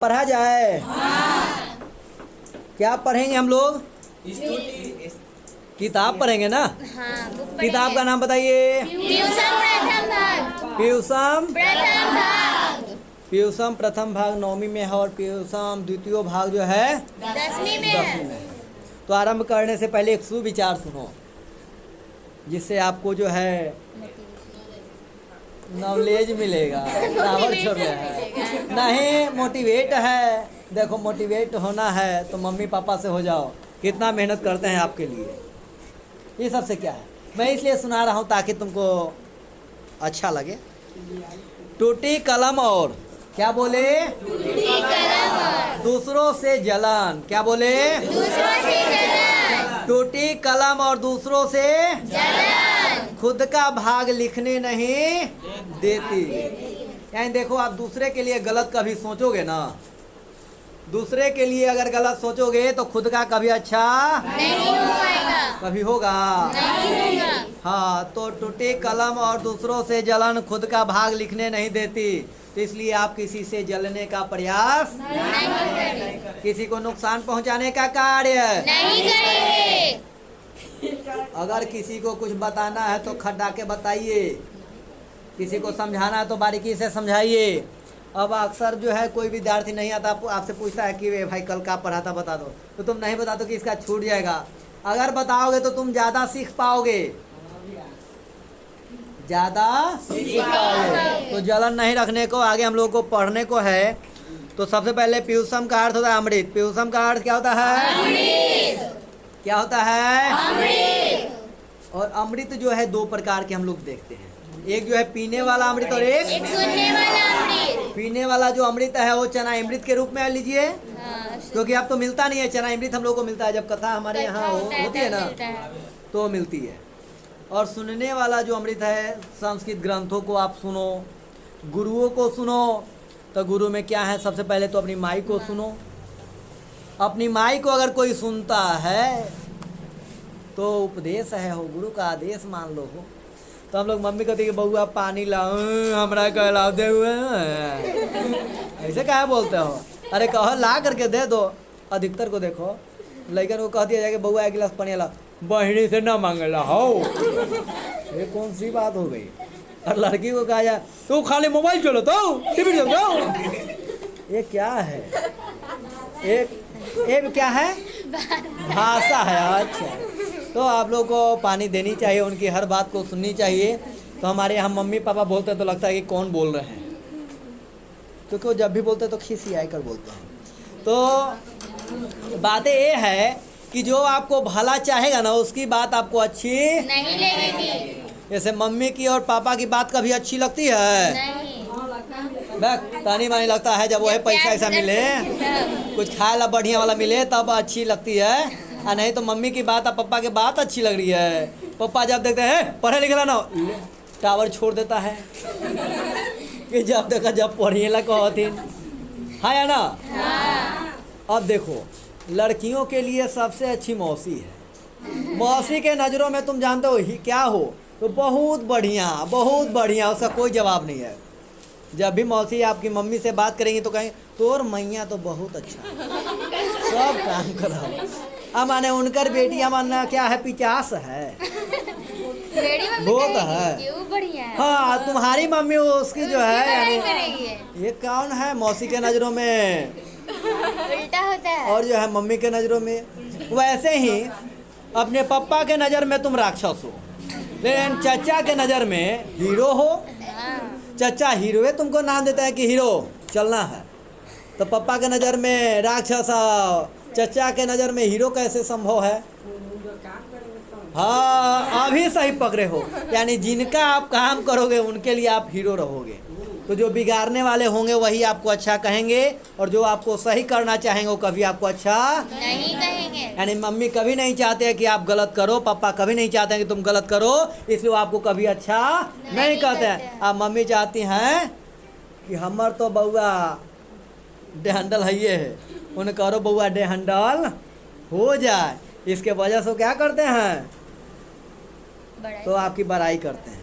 पढ़ा जाए। क्या पढ़ेंगे हम लोग? किताब पढ़ेंगे ना। किताब का नाम बताइए। पीयूषम प्रथम भाग 9वीं में है और पीयूषम द्वितीय भाग जो है 10वीं में 10वीं में है। तो आरंभ करने से पहले एक सुविचार सुनो, जिससे आपको जो है नॉलेज मिलेगा। टावर छोड़ रहा है नहीं, मोटिवेट है। देखो, मोटिवेट होना है तो मम्मी पापा से हो जाओ, कितना मेहनत करते हैं आपके लिए। ये सबसे क्या है, मैं इसलिए सुना रहा हूँ ताकि तुमको अच्छा लगे। टूटी कलम और क्या बोले? दूसरों से जलन। क्या बोले? टूटी कलम और दूसरों से खुद का भाग लिखने नहीं देती। यानी देखो, आप दूसरे के लिए गलत कभी सोचोगे ना, दूसरे के लिए अगर गलत सोचोगे तो खुद का कभी अच्छा नहीं हो पाएगा, कभी होगा नहीं होगा। हाँ, तो टूटी कलम और दूसरों से जलन खुद का भाग लिखने नहीं देती। तो इसलिए आप किसी से जलने का प्रयास नहीं करेंगे, किसी को नुकसान पहुंचाने का कार्य नहीं करेंगे। अगर किसी को कुछ बताना है तो खड्डा के बताइए, किसी को समझाना है तो बारीकी से समझाइए। अब अक्सर जो है कोई विद्यार्थी नहीं आता, आपसे पूछता है कि भाई कल का पढ़ा था बता दो, तो तुम नहीं बता दो कि इसका छूट जाएगा। अगर बताओगे तो तुम ज़्यादा सीख पाओगे, ज़्यादा सीख पाओगे। तो जलन नहीं रखने को, आगे हम लोग को पढ़ने को है। तो सबसे पहले पीयूषम का अर्थ होता है अमृत। पीयूषम का अर्थ क्या होता है? अमृत। क्या होता है? अमृत। और अमृत जो है दो प्रकार के हम लोग देखते हैं, एक जो है पीने वाला अमृत और एक सुनने वाला अमृत। पीने वाला जो अमृत है वो चना अमृत के रूप में लीजिए, क्योंकि अब तो मिलता नहीं है। चना अमृत हम लोग को मिलता है जब कथा हमारे यहाँ होती है ना, तो मिलती है। और सुनने वाला जो अमृत है, संस्कृत ग्रंथों को आप सुनो, गुरुओं को सुनो। तो गुरु में क्या है, सबसे पहले तो अपनी माई को सुनो। अपनी माई को अगर कोई सुनता है तो उपदेश है, हो गुरु का आदेश मान लो हो। तो हम लोग मम्मी कहती है बउआ पानी लाओ, हमरा कहलाओ दे हुए ऐसे क्या बोलते हो? अरे कहो ला करके दे दो। अधिकतर को देखो, लड़कन को कह दिया जाए कि बउआ एक गिलास पानी ला, बहनी से ना मांगला हो। ये कौन सी बात हो गई? और लड़की को कहा जाए तू खाली मोबाइल चलो तो टीवी चलो। ये क्या है? एक क्या है? भाषा है। अच्छा, तो आप लोग को पानी देनी चाहिए, उनकी हर बात को सुननी चाहिए। तो हमारे यहाँ मम्मी पापा बोलते हैं तो लगता है कि कौन बोल रहे हैं, क्योंकि वो जब भी बोलते हैं तो खिसी आई कर बोलते हैं। तो बातें ये है कि जो आपको भला चाहेगा ना, उसकी बात आपको अच्छी नहीं लगेगी। जैसे मम्मी की और पापा की बात कभी अच्छी लगती है? नहीं। तानी मानी लगता है जब वही पैसा ऐसा मिले, कुछ खाए ला बढ़िया वाला मिले तब अच्छी लगती है। और नहीं तो मम्मी की बात और पापा की बात अच्छी लग रही है। पापा जब देखते हैं पढ़े लिखे ना, टावर छोड़ देता है कि जब देखा जब पढ़िए ला कहतीन, हाँ या ना? अब देखो, लड़कियों के लिए सबसे अच्छी मौसी है। मौसी के नज़रों में तुम जानते हो ही क्या हो, तो बहुत बढ़िया, उसका कोई जवाब नहीं है। जब भी मौसी आपकी मम्मी से बात करेंगी तो कहेंगे तोर मैया तो बहुत अच्छा सब काम करा। अब माने उनकर बेटियां मानना क्या है, 50 है, बहुत है। बढ़िया है। हाँ, तुम्हारी मम्मी उसकी जो है यानी करेगी। ये कौन है मौसी के नज़रों में, उल्टा होता है। और जो है मम्मी के नज़रों में। वैसे ही अपने पापा के नज़र में तुम राक्षस हो, लेकिन चचा के नज़र में हीरो हो। चचा हीरो तुमको नाम देता है कि हीरो चलना है, तो पापा के नज़र में राक्षस, चचा के नज़र में हीरो कैसे संभव है? हाँ, अभी सही पकड़े हो। यानी जिनका आप काम करोगे उनके लिए आप हीरो रहोगे। तो जो बिगाड़ने वाले होंगे वही आपको अच्छा कहेंगे, और जो आपको सही करना चाहेंगे वो कभी आपको अच्छा नहीं कहेंगे। यानी मम्मी कभी नहीं चाहते कि आप गलत करो, पापा कभी नहीं चाहते हैं कि तुम गलत करो, इसलिए आपको कभी अच्छा नहीं कहते हैं। अब मम्मी चाहती हैं कि हमार तो बउआ डेहंडल है, ये है उन्हें करो बउआ डेहंडल हो जाए, इसके वजह से क्या करते हैं, तो आपकी बड़ाई करते हैं।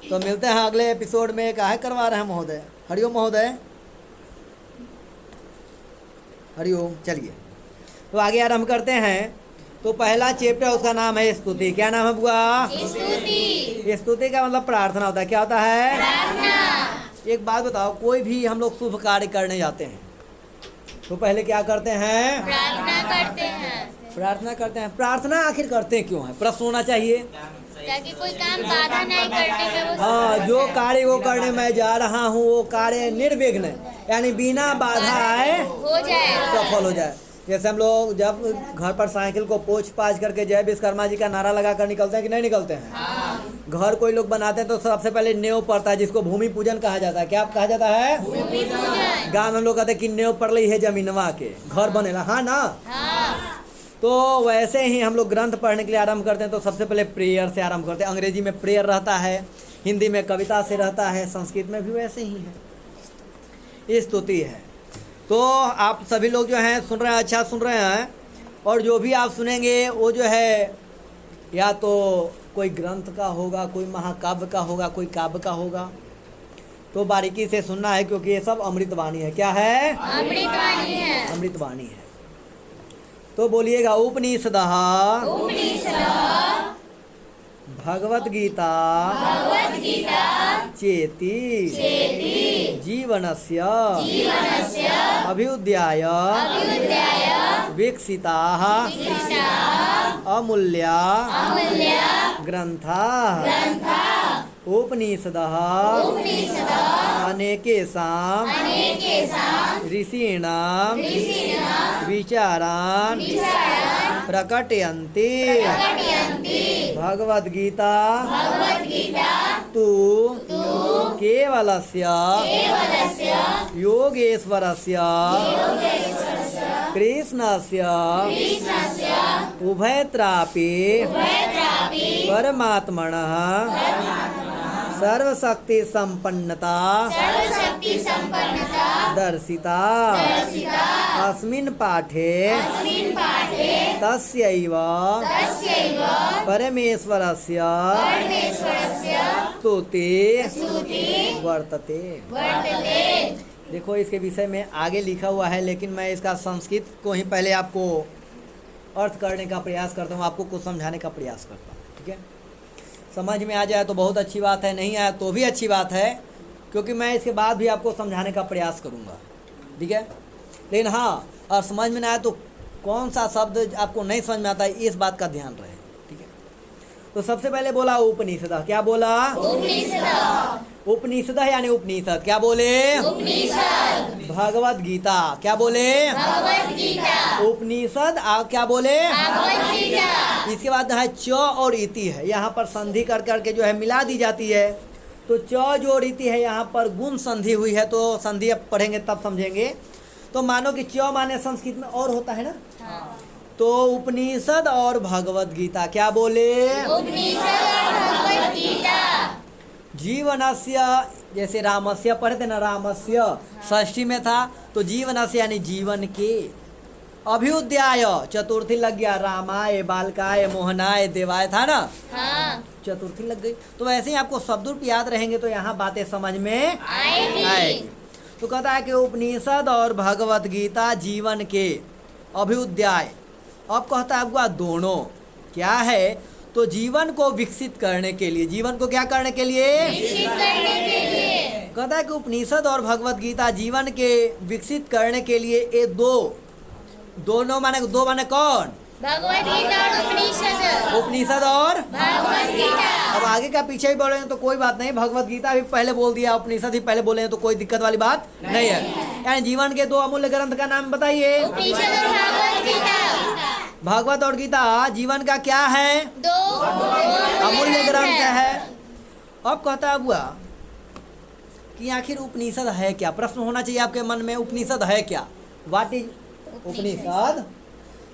तो मिलते हैं अगले एपिसोड में। काहे करवा रहे हैं महोदय? हरिओम महोदय। हरिओम। चलिए तो आगे आरंभ करते हैं। तो पहला चैप्टर उसका नाम है स्तुति। क्या नाम है बुआ? स्तुति। स्तुति का मतलब प्रार्थना होता है। क्या होता है? प्रार्थना। एक बात बताओ, कोई भी हम लोग शुभ कार्य करने जाते हैं तो पहले क्या करते हैं? प्रार्थना करते हैं। प्रार्थना करते हैं। प्रार्थना आखिर करते हैं क्यों है? प्रश्न होना चाहिए। ताकि कोई काम बाधा नहीं करने में वो हाँ, जो कार्य वो करने मैं जा रहा हूँ वो कार्य निर्विघ्न यानी बिना बाधा आए हो जाए। सफल हो जाए। जैसे हम लोग जब घर पर साइकिल को पोंछ पाछ करके जय विश्वकर्मा जी का नारा लगा कर निकलते हैं कि नहीं निकलते हैं? हाँ। घर कोई लोग बनाते हैं तो सबसे पहले नेव पड़ता है, जिसको भूमि पूजन कहा जाता है। क्या कहा जाता है? भूमि पूजन। गाँव में लोग कहते हैं कि नेव पड़ रही है जमीनवा के, घर बनेला। हाँ ना? हाँ। तो वैसे ही हम लोग ग्रंथ पढ़ने के लिए आरंभ करते हैं तो सबसे पहले प्रेयर से आरंभ करते हैं। अंग्रेजी में प्रेयर रहता है, हिंदी में कविता से रहता है, संस्कृत में भी वैसे ही है, ये स्तुति है। तो आप सभी लोग जो हैं सुन रहे हैं, अच्छा सुन रहे हैं। और जो भी आप सुनेंगे वो जो है या तो कोई ग्रंथ का होगा, कोई महाकाव्य का होगा, कोई काव्य का होगा। तो बारीकी से सुनना है क्योंकि ये सब अमृतवाणी है। क्या है? अमृतवाणी है। अमृतवाणी है। तो बोलिएगा उपनिषदः भगवत गीता चेति जीवनस्य अभ्युदयाय विकसिताः अमूल्या ग्रन्थाः उपनिषदः अनेकेषां ऋषीणां विचारान् प्रकटयन्ति। भगवद्गीता तु केवलस्य योगेश्वरस्य कृष्णस्य उभयत्रापि परमात्मनः सर्वशक्ति संपन्नता दर्शिता अस्मिन् पाठे तस्यैव परमेश्वरस्य स्तुति वर्तते। देखो इसके विषय में आगे लिखा हुआ है, लेकिन मैं इसका संस्कृत को ही पहले आपको अर्थ करने का प्रयास करता हूँ, आपको कुछ समझाने का प्रयास करता हूँ। ठीक है, समझ में आ जाए तो बहुत अच्छी बात है, नहीं आया तो भी अच्छी बात है, क्योंकि मैं इसके बाद भी आपको समझाने का प्रयास करूँगा। ठीक है, लेकिन हाँ, और समझ में ना आए तो कौन सा शब्द आपको नहीं समझ में आता है इस बात का ध्यान रहे। ठीक है, तो सबसे पहले बोला उपनिषद। क्या बोला? उपनिषद यानी उपनिषद। क्या बोले? उपनिषद। भगवत गीता। क्या बोले? भगवत गीता। उपनिषद क्या बोले? भगवत गीता। इसके बाद है च और इति है, यहाँ पर संधि कर करके जो है मिला दी जाती है। तो च जो रीति है यहाँ पर गुण संधि हुई है, तो संधि अब पढ़ेंगे तब समझेंगे। तो मानो कि च माने संस्कृत में और होता है ना। हाँ। तो उपनिषद और भगवत गीता। क्या बोले? उपनिषद और भगवत गीता। जीवनस्य, जैसे रामस्य पढ़े थे ना, रामस्य षष्ठी में था, तो जीवनस्य यानी जीवन के। अभ्युदयाय चतुर्थी लग गया, रामाय बालकाय मोहनाय देवाय था ना, हाँ। चतुर्थी लग गई। तो वैसे ही आपको शब्द याद रहेंगे तो यहाँ बातें समझ में आएगी। तो कहता है कि उपनिषद और भगवत गीता जीवन के अभ्युदय। अब कहता है आपको दोनों क्या है, तो जीवन को विकसित करने के लिए, जीवन को क्या करने के लिए? विकसित करने के लिए। कहता है कि उपनिषद और भगवत गीता जीवन के विकसित करने के लिए ये दोनों माने दो माने कौन? भगवत गीता और उपनिषद। उपनिषद और भगवत गीता। अब आगे का पीछे भी बोलेंगे तो कोई बात नहीं, भगवत गीता भी पहले बोल दिया, उपनिषद ही पहले बोले तो कोई दिक्कत वाली बात नहीं है। यानी जीवन के दो अमूल्य ग्रंथ का नाम बताइए। उपनिषद और भगवत गीता। भगवत और गीता जीवन का क्या है? दो अमूल्य ग्रंथ है। अब कहता है बुआ कि आखिर उपनिषद है क्या? प्रश्न होना चाहिए आपके मन में, उपनिषद है क्या? व्हाट इज उपनिषद?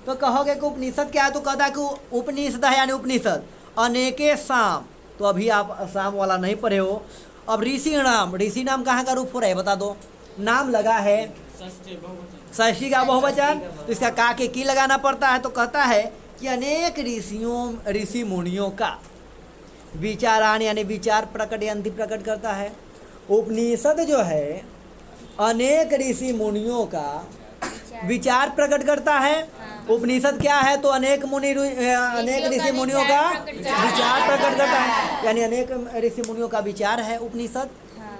तो कहोगे कि उपनिषद क्या है, तो कहता है कि उपनिषद है यानी उपनिषद अनेके साम। तो अभी आप साम वाला नहीं पढ़े हो। अब ऋषि नाम, ऋषि नाम कहाँ का रूप हो रहा है बता दो? नाम लगा है षष्ठी का बहुवचन, तो इसका का के की लगाना पड़ता है। तो कहता है कि अनेक ऋषि मुनियों का विचारान यानी विचार प्रकटयन्ति प्रकट करता है। उपनिषद जो है अनेक ऋषि मुनियों का विचार प्रकट करता है। उपनिषद क्या है? तो अनेक ऋषि मुनियों का विचार प्रकट करता है, यानी अनेक ऋषि मुनियों का विचार है उपनिषद।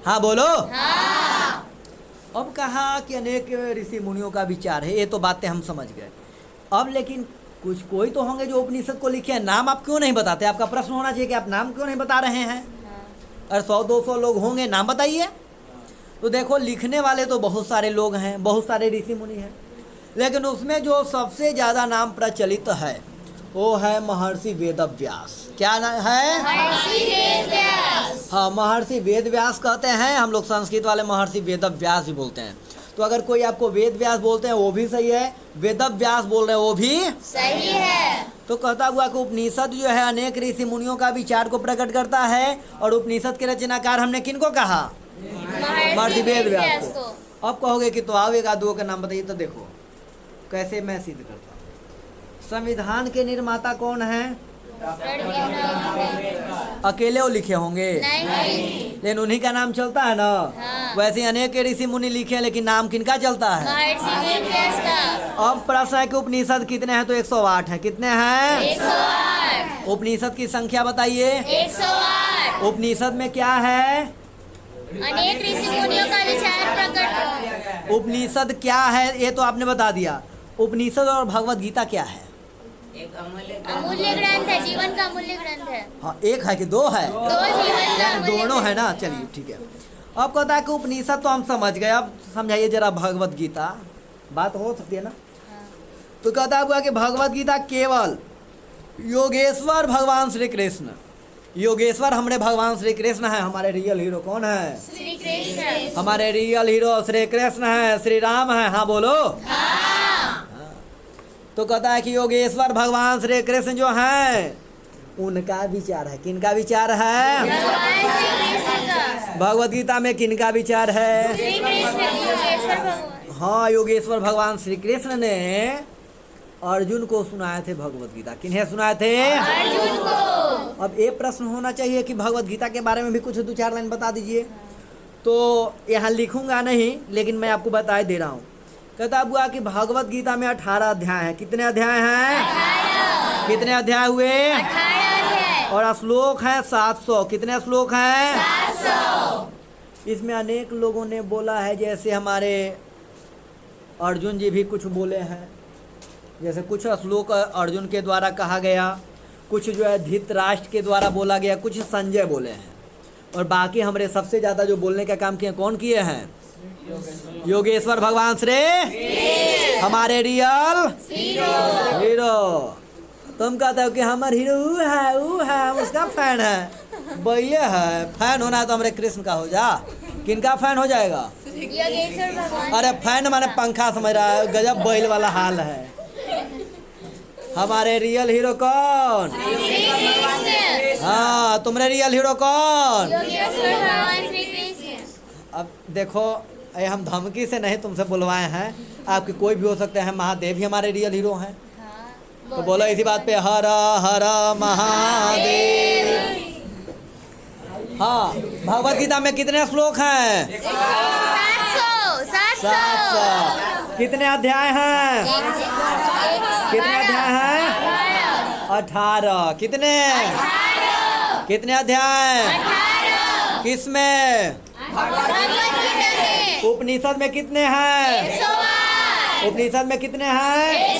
हाँ बोलो। अब कहा कि अनेक ऋषि मुनियों का विचार है, ये तो बातें हम समझ गए। अब लेकिन कोई तो होंगे जो उपनिषद को लिखे हैं, नाम आप क्यों नहीं बताते? आपका प्रश्न होना चाहिए कि आप नाम क्यों नहीं बता रहे हैं? अरे 100-200 लोग होंगे, नाम बताइए। तो देखो, लिखने वाले तो बहुत सारे लोग हैं, बहुत सारे ऋषि मुनि हैं, लेकिन उसमें जो सबसे ज़्यादा नाम प्रचलित है वो है महर्षि वेदव्यास। क्या नाम है? महर्षि वेदव्यास। हाँ, महर्षि वेदव्यास कहते हैं। हम लोग संस्कृत वाले महर्षि वेदव्यास भी बोलते हैं। तो अगर कोई आपको वेदव्यास बोलते हैं वो भी सही है, वेदव्यास बोल रहे हैं वो भी सही है। तो कहता हुआ कि उपनिषद जो है अनेक ऋषि मुनियों का विचार को प्रकट करता है। और उपनिषद के रचनाकार हमने किनको कहा? महर्षि वेदव्यास को। अब कहोगे कि तो आओ एक आध दो का नाम बताइए। तो देखो कैसे मैं सिद्ध करता हूँ। संविधान के निर्माता कौन है? अकेले वो लिखे होंगे? नहीं। लेकिन उन्हीं का नाम चलता है ना। हाँ। वैसे अनेक ऋषि मुनि लिखे हैं, लेकिन नाम किनका चलता है? महर्षि वेदव्यास का। अब प्रश्न है कि उपनिषद कितने हैं? तो 108 है। कितने हैं? 108। उपनिषद की संख्या बताइए। 108। उपनिषद में क्या है? अनेक ऋषि मुनियों का विचार प्रकट। उपनिषद क्या है ये तो आपने बता दिया। उपनिषद और भगवत गीता क्या है? अमूल्य ग्रंथ है, जीवन का अमूल्य ग्रंथ है। हाँ, एक है कि दो है? दो जीवन का अमूल्य दोनों है ना। चलिए ठीक है। अब कहता है कि उपनिषद तो हम समझ गए, अब समझाइए जरा भगवत गीता। बात हो सकती है ना। तो कहता हुआ कि भगवत गीता केवल योगेश्वर भगवान श्री कृष्ण, योगेश्वर हमारे भगवान श्री कृष्ण है। हमारे रियल हीरो कौन है? श्री कृष्ण। हमारे रियल हीरो श्री कृष्ण है, श्री राम है। हाँ बोलो। तो कहता है कि योगेश्वर भगवान श्री कृष्ण जो हैं उनका विचार है। किनका विचार है? भगवान श्री कृष्ण का। भगवत गीता में किनका विचार है? श्री कृष्ण, योगेश्वर भगवान। हाँ, योगेश्वर भगवान श्री कृष्ण ने अर्जुन को सुनाए थे भगवत गीता। किन्हें सुनाए थे? अर्जुन को। अब ये प्रश्न होना चाहिए कि भगवत गीता के बारे में भी कुछ 2-4 लाइन बता दीजिए। तो यहाँ लिखूंगा नहीं, लेकिन मैं आपको बता दे रहा हूँ। कहता हुआ कि भगवत गीता में 18 अध्याय हैं। कितने अध्याय हैं? 18। कितने अध्याय हुए? 18 है। और श्लोक हैं 700। कितने श्लोक हैं? 700। इसमें अनेक लोगों ने बोला है, जैसे हमारे अर्जुन जी भी कुछ बोले हैं। जैसे कुछ श्लोक अर्जुन के द्वारा कहा गया, कुछ जो है धृतराष्ट्र के द्वारा बोला गया, कुछ संजय बोले हैं। और बाकी हमारे सबसे ज़्यादा जो बोलने का काम किए कौन किए हैं? योगेश्वर भगवान श्री हमारे रियल हीरो। तुम कहते हो कि हमारे हीरो वो है, हम उसका फैन है। भैया है, फैन होना है तो हमारे कृष्ण का हो जा। किनका फैन हो जाएगा? योगेश्वर भगवान। अरे फैन माने पंखा समझ रहा है, गजब बैल वाला हाल है। हमारे रियल हीरो कौन? श्री कृष्ण। हाँ, तुम्हारे रियल हीरो कौन? योगेश्वर भगवान श्री कृष्ण। अब देखो, ये हम धमकी से नहीं तुमसे बुलवाए हैं। आपके कोई भी हो सकते हैं, महादेव भी हमारे रियल हीरो हैं। तो बोलो इसी बात पे हर हर महादेव। हाँ, भगवत गीता में कितने श्लोक हैं? 700। कितने अध्याय हैं? कितने अध्याय हैं? 18। कितने? कितने अध्याय? किसमें? उपनिषद में कितने हैं? उपनिषद में कितने हैं?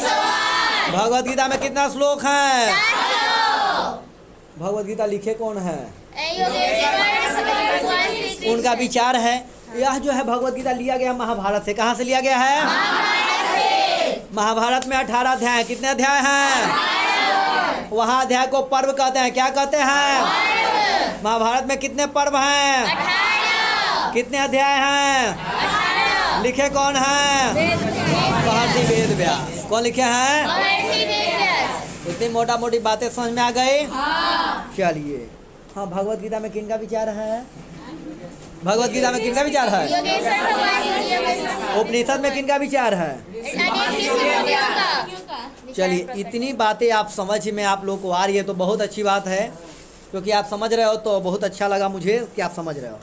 भगवत गीता में कितना श्लोक है? भगवत गीता लिखे कौन है? उनका विचार है। यह जो है भगवत गीता लिया गया महाभारत से। कहाँ से लिया गया है? महाभारत में 18 अध्याय। कितने अध्याय हैं? वहाँ अध्याय को पर्व कहते हैं। क्या कहते हैं? महाभारत में कितने पर्व हैं? कितने अध्याय हैं? लिखे कौन हैं? महर्षि वेदव्यास। कौन लिखे हैं? इतनी मोटा मोटी बातें समझ में आ गई? चलिए। हाँ, भगवत गीता में किनका विचार है? भगवत गीता में किनका विचार है? उपनिषद में किनका विचार है? चलिए, इतनी बातें आप समझ में आप लोग को आ रही है तो बहुत अच्छी बात है, क्योंकि आप समझ रहे हो तो बहुत अच्छा लगा मुझे कि आप समझ रहे हो।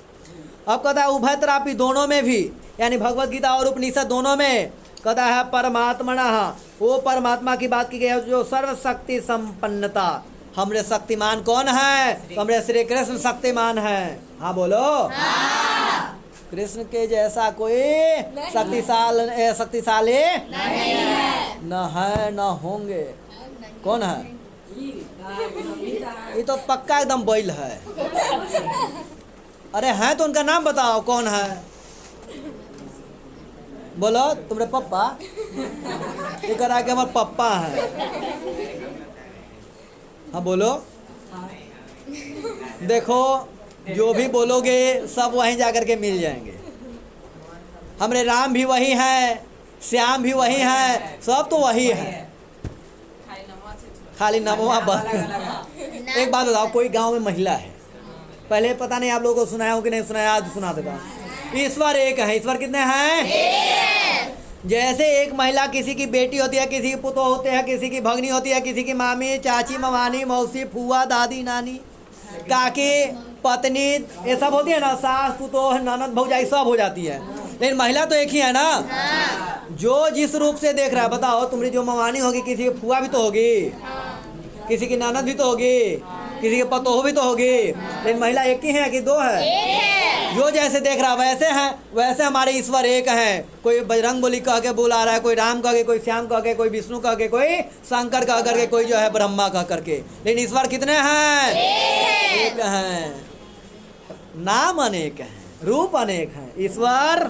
अब कहता है उभयतरापि, दोनों में भी, यानी भगवत गीता और उपनिषद दोनों में कहता है परमात्मनः, वो परमात्मा की बात की गई है जो सर्वशक्ति संपन्नता। हमरे शक्तिमान कौन है? तो हमरे श्री कृष्ण शक्तिमान है। हाँ बोलो। कृष्ण के जैसा कोई शक्तिशाली न है न होंगे। कौन है? ये तो पक्का एकदम बैल है। अरे हैं तो उनका नाम बताओ, कौन है? बोलो तुम्हारे पप्पा। ये करा के हमारे पप्पा है। हाँ बोलो। देखो जो भी बोलोगे सब वहीं जाकर के मिल जाएंगे। हमरे राम भी वही है, श्याम भी वही है, सब तो वही है, खाली नमवा बस। एक बात बताओ, कोई गांव में महिला है, पहले पता नहीं आप लोगों को सुनाया हो कि नहीं सुनाया, आज सुना देगा। ईश्वर एक है। ईश्वर कितने हैं? जैसे एक महिला किसी की बेटी होती है, किसी की पुतो होते हैं, किसी की भगनी होती है, किसी की मामी, चाची, ममानी, मौसी, फुआ, दादी, नानी, काकी, पत्नी, ये सब होती है ना, सास, पुतो, ननद, भौजाई सब हो जाती है। लेकिन महिला तो एक ही है ना। जो जिस रूप से देख रहा है, बताओ तुम्हारी जो ममानी होगी, किसी की फुआ भी तो होगी, किसी की ननद भी तो होगी, किसी के पतोह भी तो होगी, लेकिन महिला एक ही है कि दो है? जो जैसे देख रहा वैसे हैं, वैसे हमारे ईश्वर एक हैं। कोई बजरंग बली कह के बुला रहा है, कोई राम कह के, कोई श्याम कह के, कोई विष्णु कह के, कोई शंकर कह करके, कोई जो है ब्रह्मा कह करके, लेकिन ईश्वर कितने हैं? एक हैं। नाम अनेक हैं, रूप अनेक हैं, ईश्वर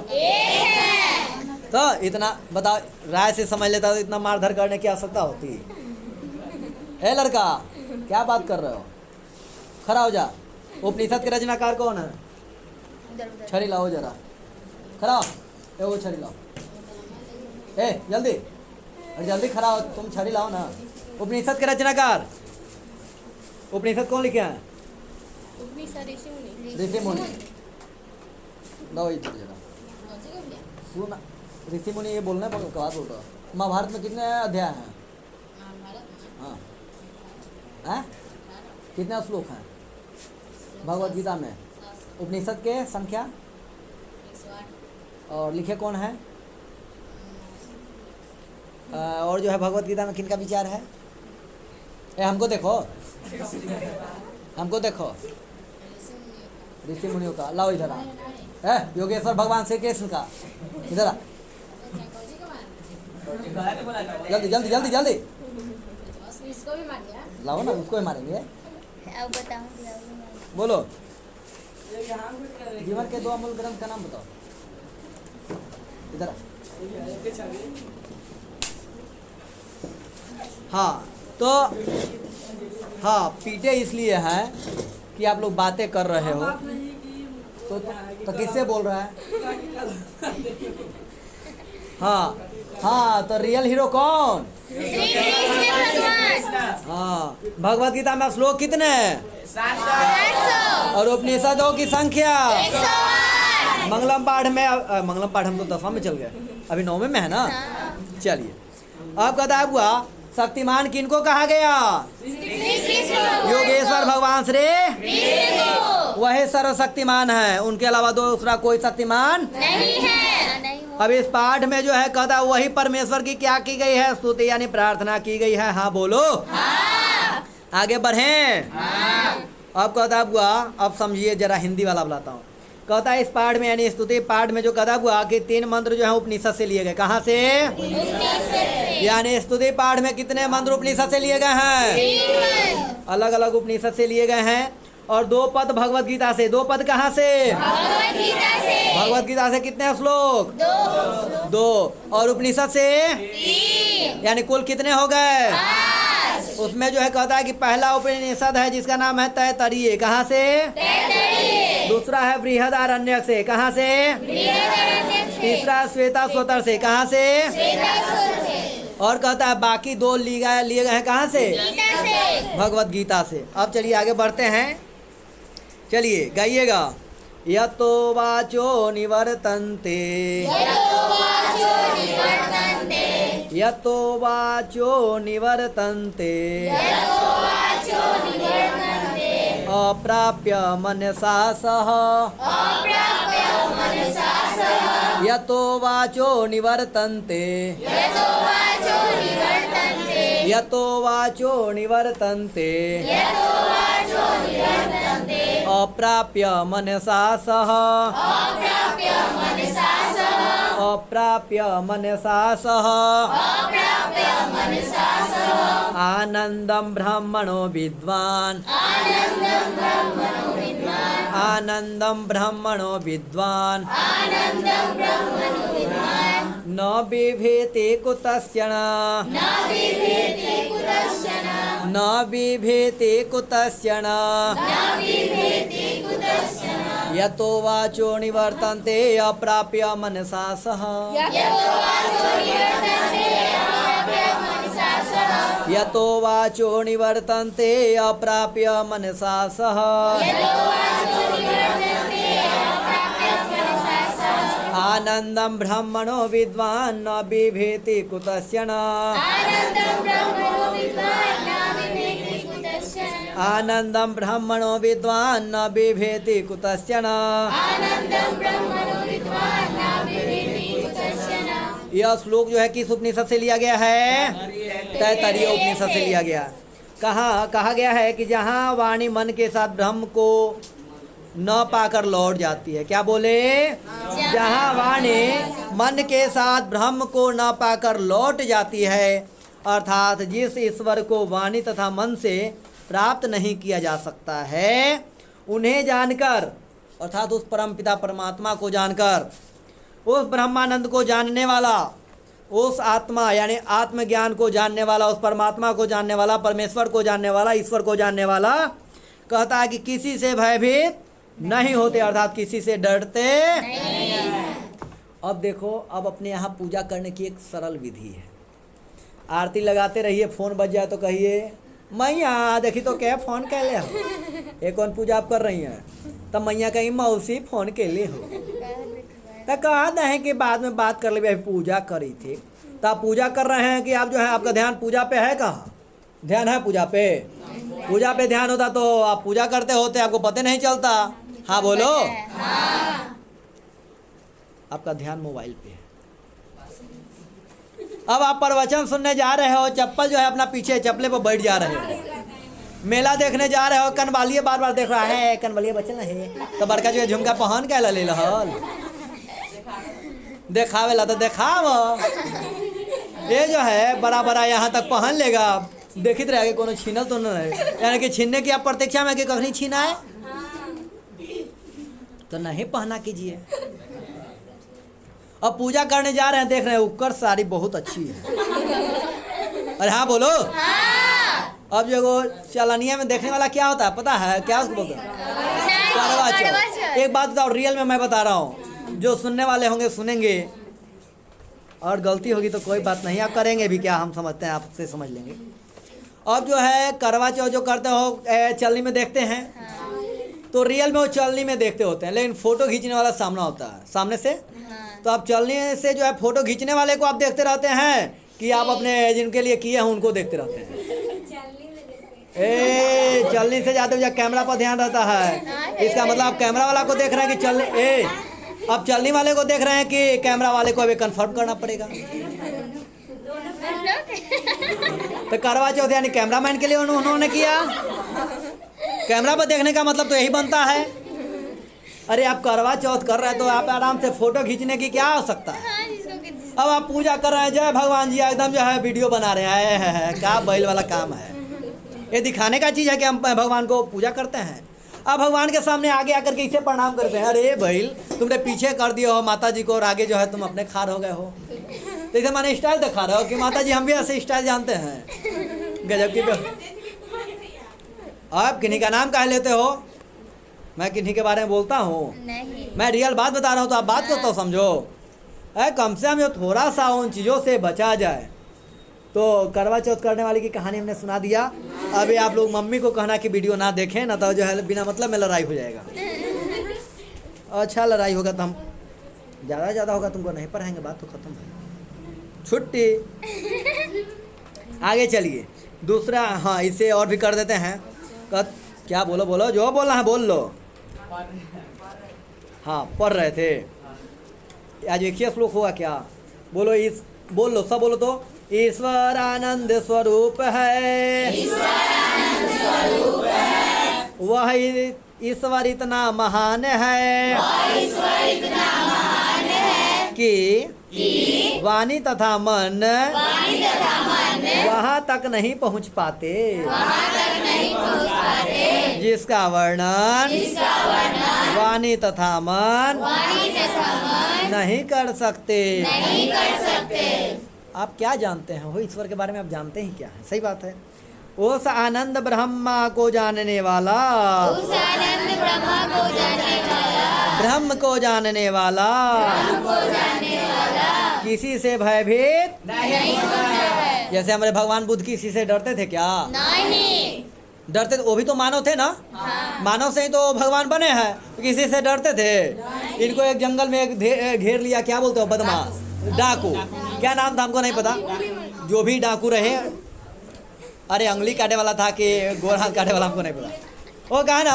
तो इतना बताओ, राय से समझ लेता तो इतना मारधर करने की आवश्यकता होती। ए लड़का, क्या बात कर रहे हो? खड़ा हो जा। उपनिषद के रचनाकार कौन है? छड़ी लाओ जरा, खड़ा हो। वो छड़ी लाओ, ए जल्दी, अरे जल्दी खड़ा हो, तुम छड़ी लाओ ना। उपनिषद के रचनाकार, उपनिषद कौन लिखे हैं? ऋषि मुनि। लाओ इधर जरा, सुन। ऋषि मुनि ये बोलना है, बात बोल रहा। महाभारत में कितने अध्याय हैं? हाँ, कितने श्लोक हैं भगवत गीता में? उपनिषद के संख्या और लिखे कौन है? और जो है भगवत गीता में किनका विचार है? हमको देखो, हमको देखो, ऋषि मुनियों का। लाओ इधर आ। योगेश्वर भगवान श्री कृष्ण का, इधर आ। जल्दी जल्दी जल्दी जल्दी लाओ ना, उसको ही मारेंगे। अब बताओ, बोलो। जीवन के 2 अमूल ग्रंथ का नाम बताओ। इधर। हाँ तो हाँ, पीटे इसलिए है कि आप लोग बातें कर रहे हो। तो किससे बोल रहा है? हाँ हाँ, तो रियल हीरो कौन? हाँ, भगवत गीता में श्लोक कितने? 700। और उपनिषदों की संख्या? 108। मंगलम पाठ में, मंगलम पाठ हम तो 10वां में चल गए, अभी 9वें में है ना। चलिए, अब कहता है हुआ शक्तिमान किनको कहा गया? योगेश्वर भगवान श्री वही सर्वशक्तिमान है, उनके अलावा दूसरा कोई शक्तिमान नहीं है। अब इस पाठ में जो है कहता वही परमेश्वर की क्या की गई है? स्तुति यानी प्रार्थना की गई है। हाँ बोलो। हाँ। आगे बढ़ें। हाँ। अब कहता हुआ, अब समझिए जरा, हिंदी वाला बुलाता हूँ। कहता है इस पाठ में यानी स्तुति पाठ में जो कहता हुआ कि 3 मंत्र जो है उपनिषद से लिए गए। कहाँ से? यानी स्तुति पाठ में कितने मंत्र उपनिषद से लिए गए हैं? अलग अलग उपनिषद से लिए गए हैं। और 2 पद भगवत गीता से। 2 पद कहाँ से? भगवत गीता से कितने श्लोक? 2। और उपनिषद से 3, यानी कुल कितने हो गए? 5। उसमें जो है कहता है कि पहला उपनिषद है जिसका नाम है तैत्तिरीय। कहाँ से? दूसरा है बृहदारण्यक से। कहाँ से? तीसरा श्वेताश्वतर से। कहाँ से? और कहता है बाकी 2 लिए गए हैं कहाँ से? भगवत गीता से। अब चलिए आगे बढ़ते हैं, चलिए गाइएगा। यतो वाचो निवर्तन्ते, यतो वाचो निवर्तन्ते, अप्राप्य मनसा सह, यतो वाचो निवर्तन्ते यतो वाचो निवर्तन्ते अप्राप्य मनसा सह अप्राप्य मनसा सह आनन्दं ब्रह्मणो विद्वान् आनन्दं ब्रह्मणो विद्वान् न बिभेति कुतश्चन न बिभेति कुतश्चन यतो वाचो निवर्तन्ते अप्राप्य मनसा सह यतो वाचो निवर्तन्ते अप्राप्य मनसा सह आनन्दं ब्रह्मणो विद्वान् न बिभेति कुतश्चन आनन्दं ब्रह्मणो विद्वान् न बिभेति कुतश्चन यह श्लोक जो है किस उपनिषद से लिया गया है? तैत्तरीय उपनिषद से लिया गया। कहा गया है कि जहाँ वाणी मन के साथ ब्रह्म को न पाकर लौट जाती है। क्या बोले? जहाँ वाणी मन के साथ ब्रह्म को न पाकर लौट जाती है, अर्थात जिस ईश्वर को वाणी तथा मन से प्राप्त नहीं किया जा सकता है, उन्हें जानकर अर्थात उस परमपिता परमात्मा को जानकर, उस ब्रह्मानंद को जानने वाला, उस आत्मा यानी आत्मज्ञान को जानने वाला, उस परमात्मा को जानने वाला, परमेश्वर को जानने वाला, ईश्वर को जानने वाला कहता है कि किसी से भयभीत नहीं होते, अर्थात किसी से डरते नहीं। अब देखो, अब अपने यहाँ पूजा करने की एक सरल विधि है। आरती लगाते रहिए, फोन बज जाए तो कहिए मैया देखी तो क्या फ़ोन के लिए हो, ये कौन पूजा आप कर रही हैं? तब मैया कहीं मौसी फ़ोन के लिए हो, तो कहा नहीं कि बाद में बात कर ले, अभी पूजा करी थी। तो आप पूजा कर रहे हैं कि आप जो है आपका ध्यान पूजा पे है? कहाँ ध्यान है पूजा पे? पूजा पे ध्यान होता तो आप पूजा करते होते, आपको पता नहीं चलता। हाँ बोलो। आपका ध्यान मोबाइल पे है। अब आप प्रवचन सुनने जा रहे हो, चप्पल जो है अपना पीछे चप्पले पर बैठ जा रहे हो। मेला देखने जा रहे हो, कनवालिए बार बार देख रहा है, कनवालिए बचल है तो बड़का जो है झुमका पहन के ले लहल देखावे ला तो देखाव। ये जो है बड़ा बड़ा यहाँ तक पहन लेगा, देखित रहे कोनो छीनल तो नहीं, यानी कि छीनने की आप प्रतीक्षा में कि कभी छीना है तो नहीं पहना कीजिए। अब पूजा करने जा रहे हैं, देख रहे हैं उक्कर साड़ी बहुत अच्छी है। अरे हाँ बोलो। अब जो चलनिया में देखने वाला क्या होता है पता है? क्या उसको बोलते हैं? करवा चौथ। एक बात बताओ, रियल में मैं बता रहा हूँ, जो सुनने वाले होंगे सुनेंगे, और गलती होगी तो कोई बात नहीं, आप करेंगे भी क्या, हम समझते हैं, आपसे समझ लेंगे। अब जो है करवा चौथ जो करते हो चलनी में देखते हैं, तो रियल में वो चलनी में देखते होते हैं, लेकिन फ़ोटो खींचने वाला सामना होता है, सामने से। तो आप चलनी से जो है फ़ोटो खींचने वाले को आप देखते रहते हैं कि आप अपने जिनके लिए किए हैं उनको देखते रहते हैं? चलनी से जाते हुए कैमरा पर ध्यान रहता है। इसका मतलब आप कैमरा वाला को देख रहे हैं कि चलनी, अब चलनी वाले को देख रहे हैं कि कैमरा वाले को अभी कंफर्म करना पड़ेगा। तो करवा चौथ यानी कैमरामैन के लिए उन्होंने किया। कैमरा पर देखने का मतलब तो यही बनता है। अरे आप करवा चौथ कर रहे हैं तो आप आराम से फोटो खींचने की क्या आवश्यकता है? अब आप पूजा कर रहे हैं, जय भगवान जी, एकदम जो है वीडियो बना रहे हैं, क्या बैल वाला काम है। ये दिखाने का चीज़ है कि हम भगवान को पूजा करते हैं। अब भगवान के सामने आगे आकर के इसे प्रणाम करते हैं। अरे बैल तुमने पीछे कर दिया हो माता जी को, और आगे जो है तुम अपने खार हो गए हो। तो इसे मैंने स्टाइल दिखा रहे हो कि माता जी हम भी ऐसे स्टाइल जानते हैं। गजब की। आप किन्हीं का नाम काहे लेते हो? मैं किन्हीं के बारे में बोलता हूँ? मैं रियल बात बता रहा हूँ, तो आप बात को तो समझो। कम से कम जो थोड़ा सा उन चीज़ों से बचा जाए। तो करवा चौथ करने वाली की कहानी हमने सुना दिया। अभी आप लोग मम्मी को कहना कि वीडियो ना देखें, ना तो जो है बिना मतलब में लड़ाई हो जाएगा। अच्छा लड़ाई होगा तो हम ज़्यादा होगा तुमको नहीं पढ़ाएंगे, बात तो ख़त्म है, छुट्टी। आगे चलिए दूसरा। हाँ इसे और भी कर देते हैं। क्या बोलो जो बोलना है बोल लो। हाँ पढ़ रहे थे। आज एक ही श्लोक हुआ क्या? बोलो इस, बोल लो सब, बोलो तो। ईश्वर आनंद स्वरूप है, वह ईश्वर इतना महान है कि वाणी तथा मन वहाँ तक नहीं पहुँच पाते, जिसका वर्णन वाणी तथा मन नहीं कर सकते। आप क्या जानते हैं हो ईश्वर के बारे में? आप जानते ही क्या है? सही बात है। उस आनंद ब्रह्मा को जानने वाला, ब्रह्म को जानने वाला किसी से भयभीत नहीं होता है। जैसे हमारे भगवान बुद्ध किसी से डरते थे क्या? नहीं डरते थे, वो भी तो मानव थे ना। हाँ। मानव से ही तो भगवान बने हैं, किसी से डरते थे? इनको एक जंगल में एक घेर लिया, क्या बोलते हो, बदमाश, डाकू, क्या नाम था हमको नहीं पता, जो भी डाकू रहे, अरे अंगुली काटे वाला था कि गोरा काटे वाला हमको नहीं पता। वो कहा ना,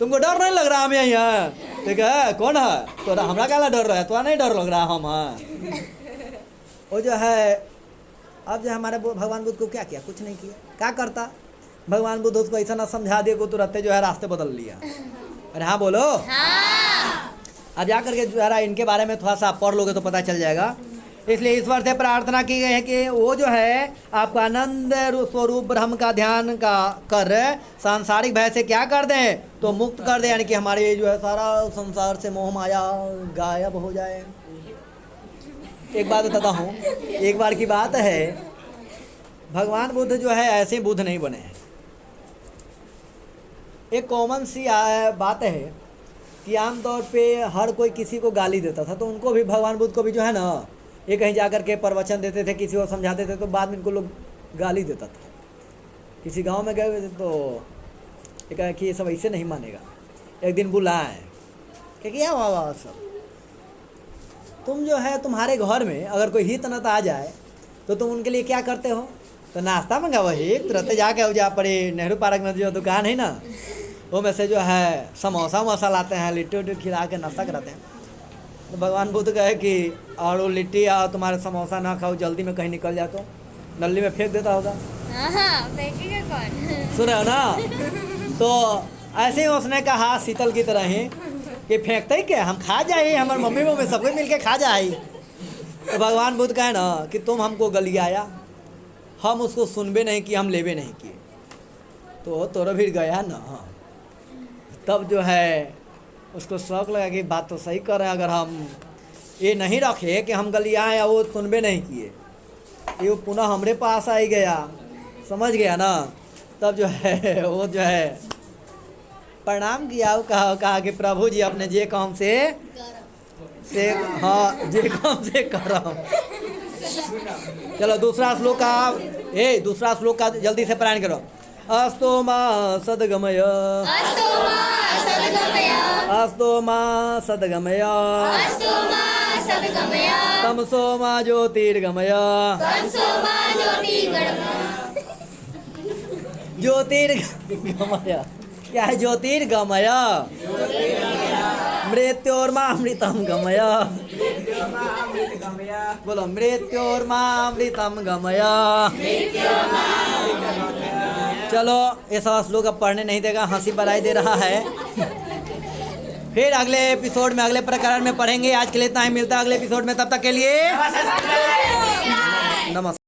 तुमको डर नहीं लग रहा हम यही हैं? ठीक है, कौन है तो? हमरा क्या डर रहा है? तो नहीं डर लग रहा हम हैं। वो जो है, अब जो हमारे भगवान बुद्ध को क्या किया? कुछ नहीं किया। क्या करता भगवान बुद्ध? उसको ऐसा ना समझा दिया को तुरंत जो है रास्ते बदल लिया। अरे हाँ बोलो। हाँ। अब जा करके जो है इनके बारे में थोड़ा सा आप पढ़ लोगे तो पता चल जाएगा। इसलिए ईश्वर से प्रार्थना की गई है कि वो जो है आपको आनंद स्वरूप ब्रह्म का ध्यान का कर सांसारिक भय से क्या कर दें, तो मुक्त कर दे, यानी कि हमारे जो है सारा संसार से मोह माया गायब हो जाए। एक बात बताता हूँ, एक बार की बात है, भगवान बुद्ध जो है ऐसे बुद्ध नहीं बने हैं। एक कॉमन सी बात है कि आमतौर पे हर कोई किसी को गाली देता था, तो उनको भी, भगवान बुद्ध को भी जो है ना, ये कहीं जा कर के प्रवचन देते थे, किसी को समझाते थे, तो बाद में इनको लोग गाली देता था। किसी गांव में गए हुए थे तो ये कहा कि ये सब ऐसे नहीं मानेगा। एक दिन बुलाए कि क्या हुआ सब, तुम जो है तुम्हारे घर में अगर कोई हित नत आ जाए तो तुम उनके लिए क्या करते हो? तो नाश्ता मंगा, वही तुरंत जाके जा पड़े नेहरू पार्क में जो दुकान है ना, वो में से जो है समोसा वोसा लाते हैं, लिट्टी उट्टी खिला के नाश्ता कराते हैं। तो भगवान बुद्ध कहे कि और वो लिट्टी और तुम्हारे समोसा ना खाओ, जल्दी में कहीं निकल जाए तो नली में फेंक देता होगा। फेंकेगा कौन? सुन रहे हो ना? तो ऐसे ही उसने कहा शीतल की तरह ही कि फेंकते ही क्या, हम खा जाए, हमारे मम्मी मम्मी सबको मिल के खा जाए। तो भगवान बुद्ध कहे ना कि तुम हमको गलियाया, हम उसको सुनबे नहीं कि, हम लेबे नहीं किए, तो तोरा भी गया ना। तब जो है उसको शौक लगा कि बात तो सही कर रहे हैं, अगर हम ये नहीं रखे कि हम गलियाए या वो सुनबे नहीं किए, ये पुनः हमरे पास आ ही गया, समझ गया ना। तब जो है वो जो है प्रणाम किया, कहा कि प्रभु जी अपने जे काम से हाँ जे काम से कर रहा हूँ। चलो दूसरा श्लोक का, दूसरा श्लोक का जल्दी से पारायण करो। अस्तो मा सद्गमय, अस्तो मा सद्गमय, तमसो मा ज्योतिर्गमय, ज्योतिर्गमय, क्या है ज्योतिर्गमय? मृत्योर्मामृतं गमय, बोलो मृत्योर्मामृतं गमय। चलो ये सब श्लोक अब पढ़ने नहीं देगा, हंसी बराई दे रहा है। फिर अगले एपिसोड में अगले प्रकरण में पढ़ेंगे। आज के लिए इतना ही, मिलता है अगले एपिसोड में, तब तक के लिए नमस्कार।